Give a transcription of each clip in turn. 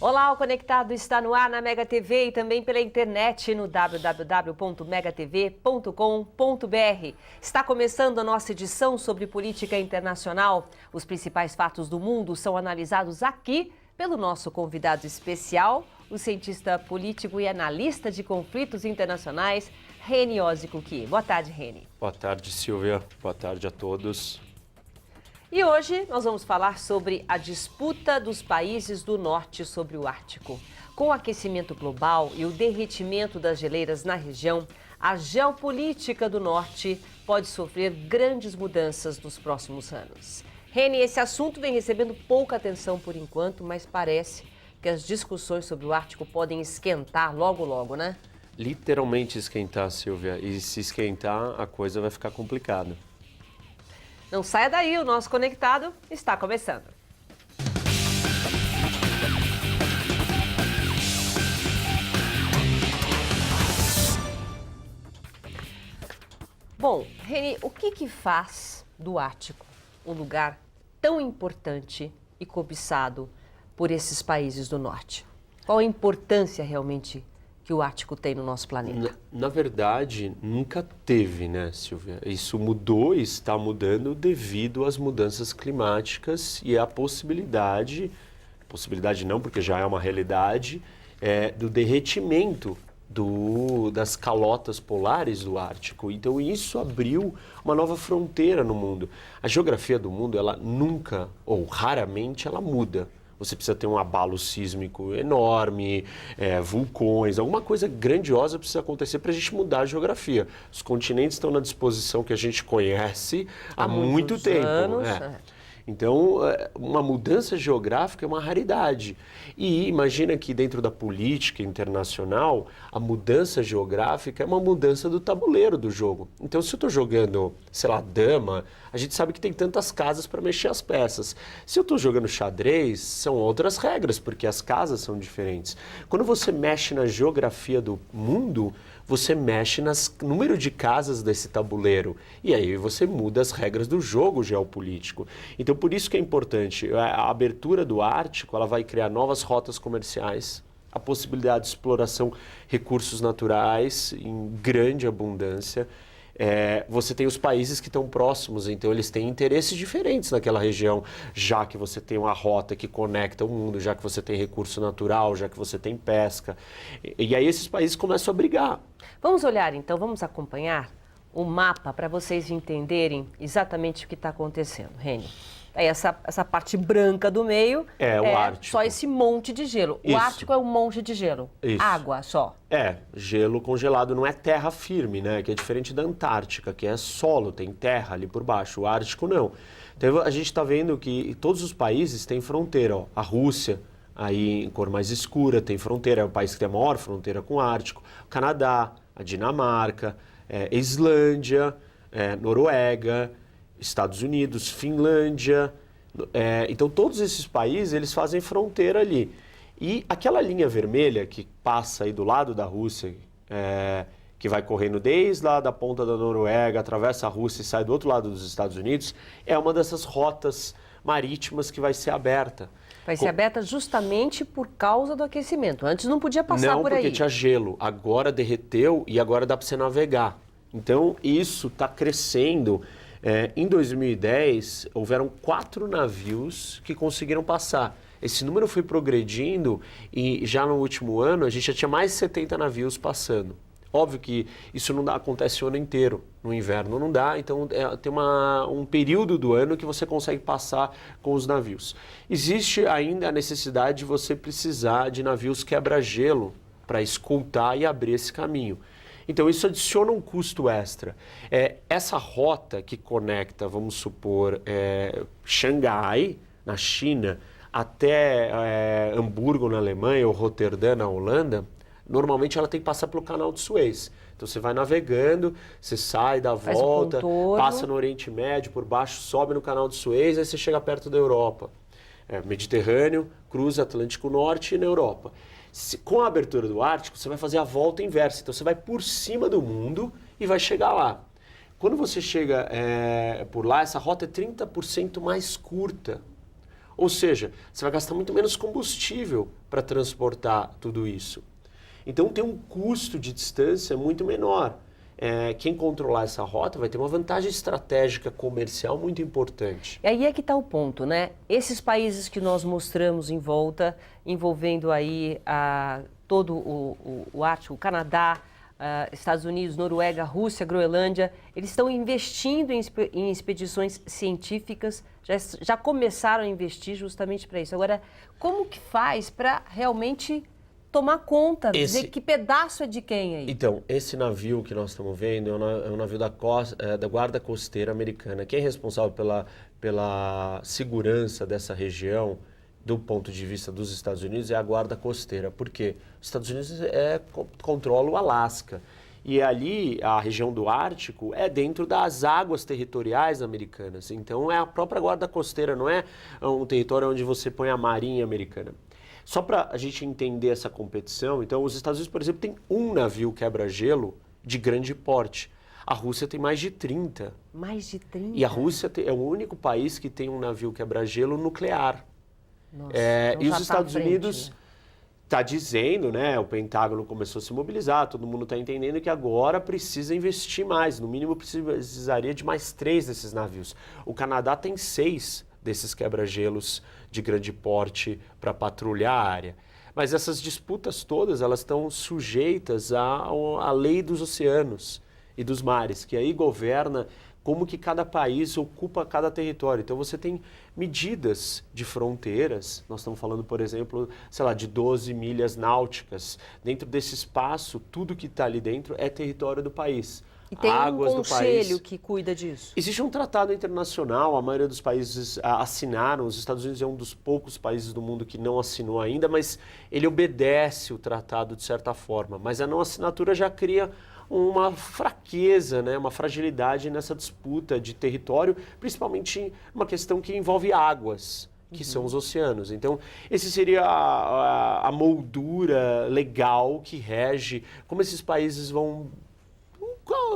Olá, o Conectado está no ar na Mega TV e também pela internet no www.megatv.com.br. Está começando a nossa edição sobre política internacional. Os principais fatos do mundo são analisados aqui pelo nosso convidado especial, o cientista político e analista de conflitos internacionais, Reni Ozikuki. Boa tarde, Reni. Boa tarde, Silvia. Boa tarde a todos. E hoje nós vamos falar sobre a disputa dos países do norte sobre o Ártico. Com o aquecimento global e o derretimento das geleiras na região, a geopolítica do norte pode sofrer grandes mudanças nos próximos anos. Reni, esse assunto vem recebendo pouca atenção por enquanto, mas parece que as discussões sobre o Ártico podem esquentar logo, logo, né? Literalmente esquentar, Silvia. E se esquentar, a coisa vai ficar complicada. Não saia daí, o nosso Conectado está começando. Bom, Reni, o que faz do Ártico um lugar tão importante e cobiçado por esses países do norte? Qual a importância realmente que o Ártico tem no nosso planeta? Na verdade, nunca teve, né, Silvia? Isso mudou e está mudando devido às mudanças climáticas e à possibilidade não, porque já é uma realidade, do derretimento das calotas polares do Ártico. Então, isso abriu uma nova fronteira no mundo. A geografia do mundo, ela nunca, ou raramente, ela muda. Você precisa ter um abalo sísmico enorme, vulcões, alguma coisa grandiosa precisa acontecer para a gente mudar a geografia. Os continentes estão na disposição que a gente conhece há muito tempo. Anos, Então, uma mudança geográfica é uma raridade. E imagina que dentro da política internacional, a mudança geográfica é uma mudança do tabuleiro do jogo. Então, se eu estou jogando, sei lá, dama, a gente sabe que tem tantas casas para mexer as peças. Se eu estou jogando xadrez, são outras regras, porque as casas são diferentes. Quando você mexe na geografia do mundo, você mexe no número de casas desse tabuleiro. E aí você muda as regras do jogo geopolítico. Então, por isso que é importante. A abertura do Ártico, ela vai criar novas rotas comerciais, a possibilidade de exploração de recursos naturais em grande abundância. Você tem os países que estão próximos, então eles têm interesses diferentes naquela região, já que você tem uma rota que conecta o mundo, já que você tem recurso natural, já que você tem pesca. E aí esses países começam a brigar. Vamos olhar então, vamos acompanhar o mapa para vocês entenderem exatamente o que está acontecendo, Reni. Aí essa parte branca do meio o Ártico. Só esse monte de gelo. Isso. O Ártico é um monte de gelo. Isso. Água só. Gelo congelado, não é terra firme, né? Que é diferente da Antártica, que é solo, tem terra ali por baixo. O Ártico não. Então a gente está vendo que todos os países têm fronteira. Ó. A Rússia, aí em cor mais escura, tem fronteira, é o país que tem a maior fronteira com o Ártico. O Canadá, a Dinamarca, Islândia, Noruega, Estados Unidos, Finlândia. Então, todos esses países, eles fazem fronteira ali. E aquela linha vermelha que passa aí do lado da Rússia, que vai correndo desde lá da ponta da Noruega, atravessa a Rússia e sai do outro lado dos Estados Unidos, é uma dessas rotas marítimas que vai ser aberta. Vai ser aberta justamente por causa do aquecimento. Antes não podia passar por aí. Não, porque tinha gelo. Agora derreteu e agora dá para você navegar. Então, isso está crescendo. Em 2010, houveram 4 navios que conseguiram passar. Esse número foi progredindo e já no último ano a gente já tinha mais de 70 navios passando. Óbvio que isso não acontece o ano inteiro, no inverno não dá, então tem um período do ano que você consegue passar com os navios. Existe ainda a necessidade de você precisar de navios quebra-gelo para escoltar e abrir esse caminho. Então, isso adiciona um custo extra. Essa rota que conecta, vamos supor, Xangai, na China, até Hamburgo, na Alemanha, ou Roterdã, na Holanda, normalmente ela tem que passar pelo canal de Suez. Então, você vai navegando, você sai, dá a volta, passa no Oriente Médio, por baixo, sobe no canal de Suez, aí você chega perto da Europa. Mediterrâneo, cruza Atlântico Norte e na Europa. Com a abertura do Ártico, você vai fazer a volta inversa. Então, você vai por cima do mundo e vai chegar lá. Quando você chega por lá, essa rota é 30% mais curta. Ou seja, você vai gastar muito menos combustível para transportar tudo isso. Então tem um custo de distância muito menor. Quem controlar essa rota vai ter uma vantagem estratégica comercial muito importante. E aí é que está o ponto, né? Esses países que nós mostramos em volta, envolvendo aí todo o Ártico, o Canadá, Estados Unidos, Noruega, Rússia, Groenlândia, eles estão investindo em expedições científicas, já começaram a investir justamente para isso. Agora, como que faz para realmente tomar conta, dizer que pedaço é de quem aí? Então, esse navio que nós estamos vendo é um navio da Guarda Costeira Americana. Quem é responsável pela segurança dessa região, do ponto de vista dos Estados Unidos, é a Guarda Costeira. Por quê? Os Estados Unidos controla o Alasca. E ali, a região do Ártico é dentro das águas territoriais americanas. Então, é a própria Guarda Costeira, não é um território onde você põe a Marinha Americana. Só para a gente entender essa competição, então os Estados Unidos, por exemplo, tem um navio quebra-gelo de grande porte. A Rússia tem mais de 30. Mais de 30? E a Rússia é o único país que tem um navio quebra-gelo nuclear. Nossa, então e os já Estados tá à frente, Unidos está dizendo, né? O Pentágono começou a se mobilizar, todo mundo está entendendo que agora precisa investir mais. No mínimo precisaria de mais 3 desses navios. O Canadá tem 6 desses quebra-gelos de grande porte para patrulhar a área. Mas essas disputas todas, elas estão sujeitas à lei dos oceanos e dos mares, que aí governa como que cada país ocupa cada território. Então você tem medidas de fronteiras, nós estamos falando, por exemplo, sei lá, de 12 milhas náuticas. Dentro desse espaço, tudo que está ali dentro é território do país. E tem águas um conselho que cuida disso? Existe um tratado internacional, a maioria dos países assinaram, os Estados Unidos é um dos poucos países do mundo que não assinou ainda, mas ele obedece o tratado de certa forma. Mas a não assinatura já cria uma fraqueza, né, uma fragilidade nessa disputa de território, principalmente uma questão que envolve águas, que são os oceanos. Então, esse seria a moldura legal que rege como esses países vão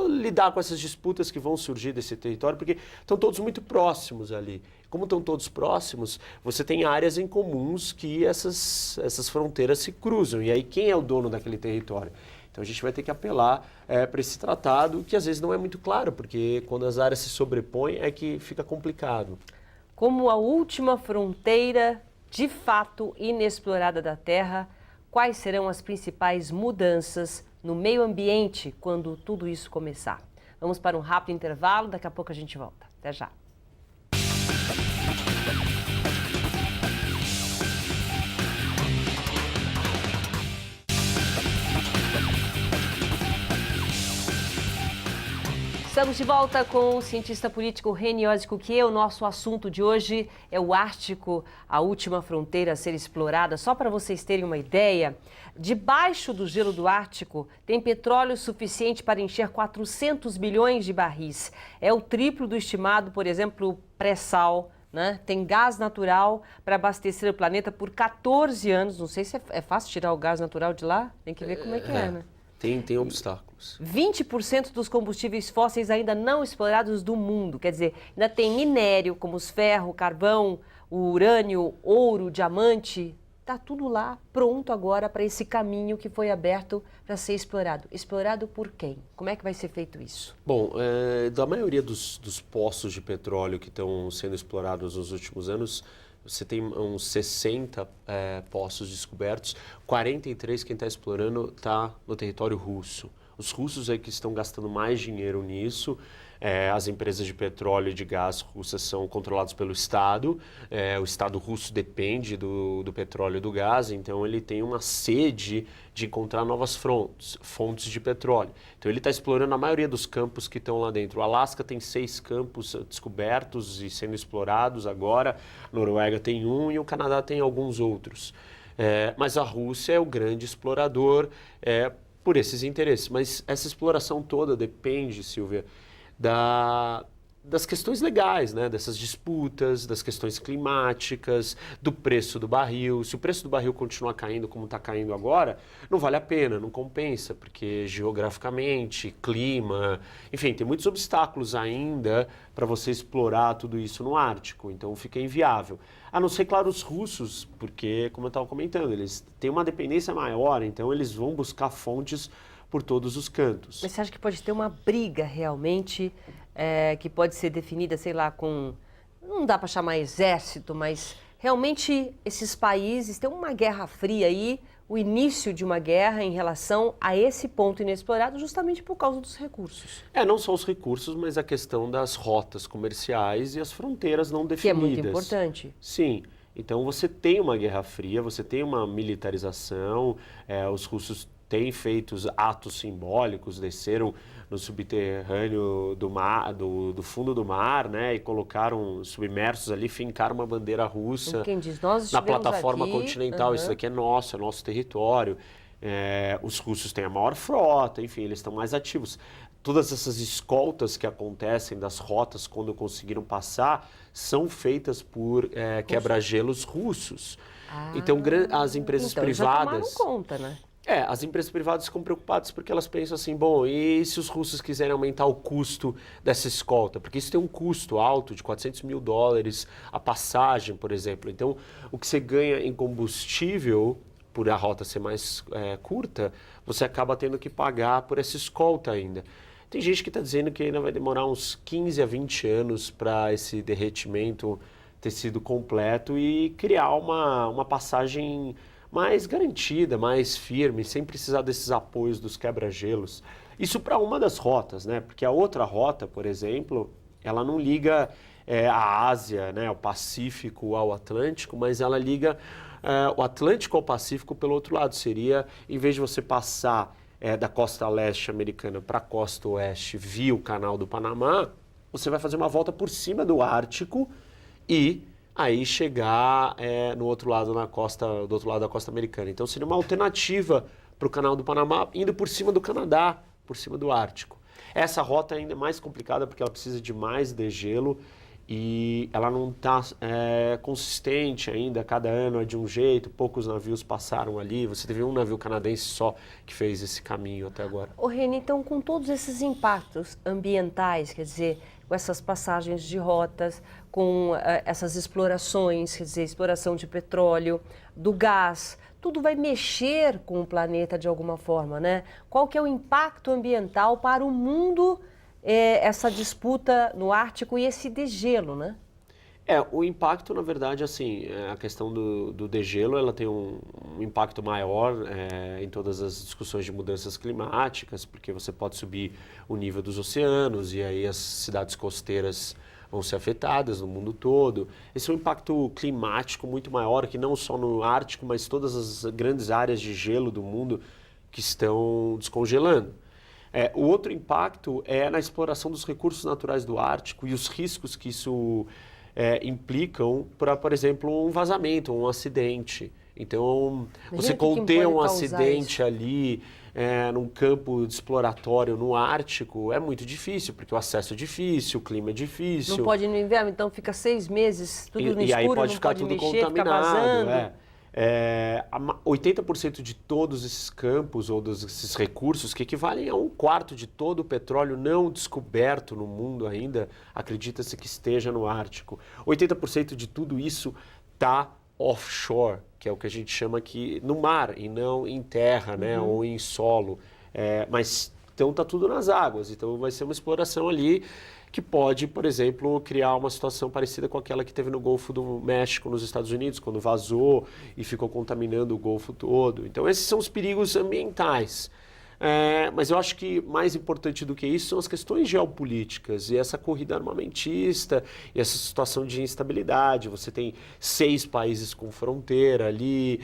lidar com essas disputas que vão surgir desse território, porque estão todos muito próximos ali. Como estão todos próximos, você tem áreas em comuns que essas fronteiras se cruzam. E aí quem é o dono daquele território? Então a gente vai ter que apelar para esse tratado, que às vezes não é muito claro, porque quando as áreas se sobrepõem é que fica complicado. Como a última fronteira de fato inexplorada da Terra, quais serão as principais mudanças no meio ambiente quando tudo isso começar? Vamos para um rápido intervalo, daqui a pouco a gente volta. Até já. Estamos de volta com o cientista político Reni Oswald. O nosso assunto de hoje é o Ártico, a última fronteira a ser explorada. Só para vocês terem uma ideia, debaixo do gelo do Ártico tem petróleo suficiente para encher 400 bilhões de barris. É o triplo do estimado, por exemplo, pré-sal, né? Tem gás natural para abastecer o planeta por 14 anos. Não sei se é fácil tirar o gás natural de lá. Tem que ver como é que é, né? Tem obstáculos. 20% dos combustíveis fósseis ainda não explorados do mundo. Quer dizer, ainda tem minério, como os ferro, carvão, o urânio, ouro, diamante. Está tudo lá, pronto agora para esse caminho que foi aberto para ser explorado. Explorado por quem? Como é que vai ser feito isso? Bom, da maioria dos poços de petróleo que estão sendo explorados nos últimos anos, você tem uns 60 poços descobertos, 43 quem está explorando está no território russo. Os russos é que estão gastando mais dinheiro nisso. As empresas de petróleo e de gás russas são controladas pelo Estado. O Estado russo depende do petróleo e do gás, então ele tem uma sede de encontrar novas fontes de petróleo. Então ele está explorando a maioria dos campos que estão lá dentro. O Alasca tem 6 campos descobertos e sendo explorados agora. A Noruega tem 1 e o Canadá tem alguns outros. Mas a Rússia é o grande explorador por esses interesses. Mas essa exploração toda depende, Silvia, das questões legais, né? Dessas disputas, das questões climáticas, do preço do barril. Se o preço do barril continuar caindo como está caindo agora, não vale a pena, não compensa, porque geograficamente, clima, enfim, tem muitos obstáculos ainda para você explorar tudo isso no Ártico, então fica inviável. A não ser, claro, os russos, porque, como eu estava comentando, eles têm uma dependência maior, então eles vão buscar fontes por todos os cantos. Mas você acha que pode ter uma briga realmente que pode ser definida, sei lá, com... Não dá para chamar exército, mas realmente esses países têm uma guerra fria aí, o início de uma guerra em relação a esse ponto inexplorado justamente por causa dos recursos. Não só os recursos, mas a questão das rotas comerciais e as fronteiras não definidas. Que é muito importante. Sim. Então você tem uma guerra fria, você tem uma militarização, os russos têm feito atos simbólicos, desceram no subterrâneo do mar, do fundo do mar, né, e colocaram submersos ali, fincaram uma bandeira russa. Quem diz, nós na plataforma aqui, continental, isso daqui é nosso território. Os russos têm a maior frota, enfim, eles estão mais ativos. Todas essas escoltas que acontecem das rotas quando conseguiram passar são feitas por quebra-gelos russos. Então, as empresas privadas... Já tomaram conta, né? As empresas privadas ficam preocupadas porque elas pensam assim, bom, e se os russos quiserem aumentar o custo dessa escolta? Porque isso tem um custo alto de $400 mil, a passagem, por exemplo. Então, o que você ganha em combustível, por a rota ser mais curta, você acaba tendo que pagar por essa escolta ainda. Tem gente que está dizendo que ainda vai demorar uns 15 a 20 anos para esse derretimento ter sido completo e criar uma passagem mais garantida, mais firme, sem precisar desses apoios dos quebra-gelos. Isso para uma das rotas, né? Porque a outra rota, por exemplo, ela não liga a Ásia, né, o Pacífico ao Atlântico, mas ela liga o Atlântico ao Pacífico pelo outro lado. Seria, em vez de você passar da costa leste americana para a costa oeste via o Canal do Panamá, você vai fazer uma volta por cima do Ártico e aí chegar do outro lado da costa americana. Então seria uma alternativa para o Canal do Panamá, indo por cima do Canadá, por cima do Ártico. Essa rota ainda é mais complicada porque ela precisa de mais degelo e ela não está consistente ainda, cada ano é de um jeito, poucos navios passaram ali, você teve um navio canadense só que fez esse caminho até agora. Reni, então com todos esses impactos ambientais, quer dizer, com essas passagens de rotas, com essas explorações, quer dizer, exploração de petróleo, do gás, tudo vai mexer com o planeta de alguma forma, né? Qual que é o impacto ambiental para o mundo, essa disputa no Ártico e esse degelo, né? O impacto, na verdade, assim, a questão do degelo, ela tem um impacto maior em todas as discussões de mudanças climáticas, porque você pode subir o nível dos oceanos e aí as cidades costeiras vão ser afetadas no mundo todo. Esse é um impacto climático muito maior, que não só no Ártico, mas todas as grandes áreas de gelo do mundo que estão descongelando. O outro impacto é na exploração dos recursos naturais do Ártico e os riscos que isso implicam para, por exemplo, um vazamento, um acidente. Então, você conter um acidente ali num campo exploratório no Ártico é muito difícil, porque o acesso é difícil, o clima é difícil. Não pode ir no inverno, então fica 6 meses, tudo no escuro, e aí pode ficar pode tudo mexer, contaminado. fica vazando. 80% de todos esses campos ou desses recursos, que equivalem a 1/4 de todo o petróleo não descoberto no mundo ainda, acredita-se que esteja no Ártico. 80% de tudo isso está offshore, que é o que a gente chama aqui no mar e não em terra, né, ou em solo. Mas então está tudo nas águas, então vai ser uma exploração ali que pode, por exemplo, criar uma situação parecida com aquela que teve no Golfo do México, nos Estados Unidos, quando vazou e ficou contaminando o Golfo todo. Então, esses são os perigos ambientais. Mas eu acho que mais importante do que isso são as questões geopolíticas e essa corrida armamentista e essa situação de instabilidade. Você tem 6 países com fronteira ali,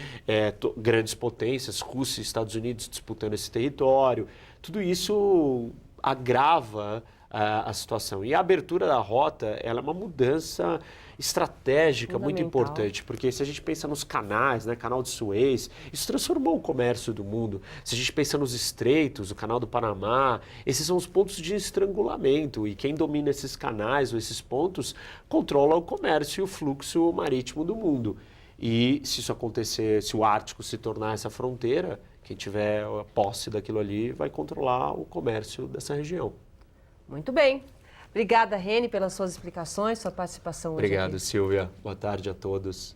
grandes potências, Rússia e Estados Unidos disputando esse território. Tudo isso agrava a situação. E a abertura da rota, ela é uma mudança estratégica muito Fundamental. importante, porque se a gente pensa nos canais, né, canal de Suez, isso transformou o comércio do mundo. Se a gente pensa nos estreitos, o canal do Panamá, esses são os pontos de estrangulamento e quem domina esses canais ou esses pontos controla o comércio e o fluxo marítimo do mundo. E se isso acontecer, se o Ártico se tornar essa fronteira, quem tiver a posse daquilo ali vai controlar o comércio dessa região. Muito bem. Obrigada, Reni, pelas suas explicações, sua participação hoje Obrigado, aqui. Silvia. Boa tarde a todos.